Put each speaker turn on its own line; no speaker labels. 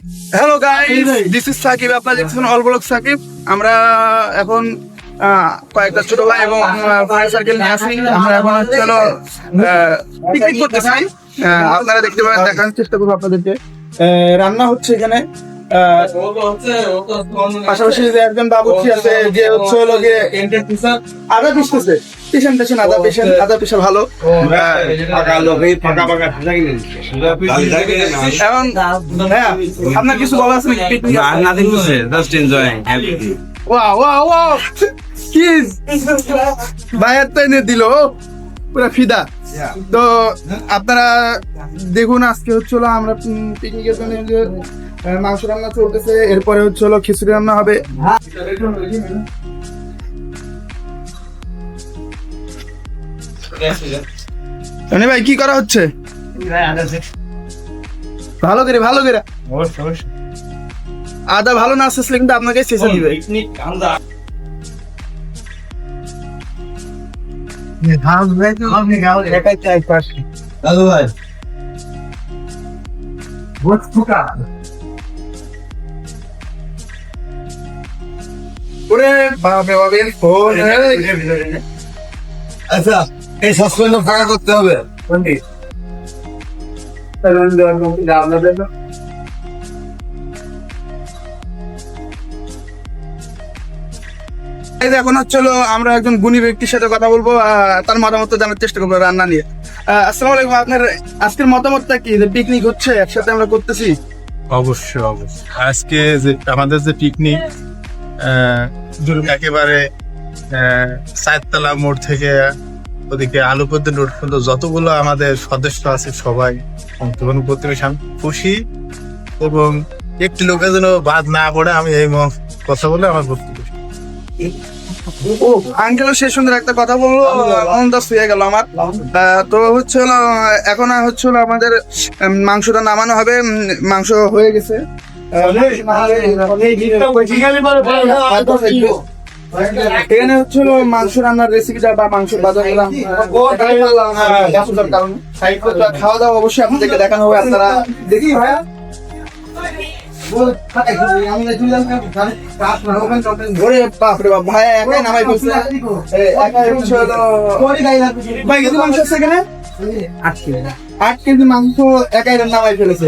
Hello guys, this is Sakib. আপনারা দেখছেন all blog Shakib. আমরা এখন কয়েকটা ছোট ভাই এবং ফ্রেন্ড সার্কেল নিয়ে আসি। আমরা এখন চলো পিকনিক করতে চাই। আপনারা দেখতে পাবেন, দেখানোর চেষ্টা করবো আপনাদেরকে। রান্না হচ্ছে এখানে, পাশাপাশি যে একজন বাবুর্চি আছে যে হচ্ছে হলো গিয়ে আদা পিসতেছে। পেশেন্ট আদা পিসা ভালো। এখন হ্যাঁ, আপনার কিছু বলা আছে নাকি? ভাইয়ের তো এনে দিল পুরা ফিদা। তো আপনারা দেখুন, আজকে হচ্ছিল আমরা পিকনিকের জন্য যে মাংস রান্না চলতেছে, এরপরে হচ্ছিল খিচুড়ি রান্না হবে। ভাই কি করা হচ্ছে? ভালো করে আদা ভালো না আসলে কিন্তু আপনাকে চেঁচে দিবে।
দাদু ভাই
ওরে বাপরে বাপরে ফোন।
আচ্ছা, এই সাসপেন্ড ফাঁকা করতে হবে।
এখন হচ্ছিল আমরা একজন গুণী ব্যক্তির সাথে কথা বলবো, তার মতামত জানার চেষ্টা করবো রান্না নিয়ে। আসসালামু আলাইকুম, আপনার আজকের মতামতটা কি? যে পিকনিক হচ্ছে, একসাথে আমরা করতেছি।
অবশ্যই আজকে যে আমাদের যে পিকনিক একেবারে সাততলা মোড় থেকে ওদিকে আলুপদ্দি রোড পর্যন্ত যতগুলো আমাদের সদস্য আছে সবাই অংশগ্রহণ করতে পেরে আমি খুশি, এবং একটি লোকের যেন বাদ না পড়ে আমি এই কথা বলে আমার বক্তব্য।
ও আঙ্কেল সে সুন্দর একটা কথা বললো, অনদাস হয়ে গেল আমার। তো হচ্ছে হলো এখন হচ্ছে হলো আমাদের মাংসটা নামানো হবে। মাংস হয়ে গেছে। এখানে হচ্ছে হলো মাংস রান্নার রেসিপিটা বা মাংস বাজার খাওয়া দাওয়া অবশ্যই আপনাদেরকে দেখানো হবে। আপনারা দেখি ভাইয়া বাপরে বাপ, ভাই একাই নামাই ফেলছে। ভাই কিছু মাংস আছে এখানে, 8 কেজি মাংস একাই নামাই ফেলেছে।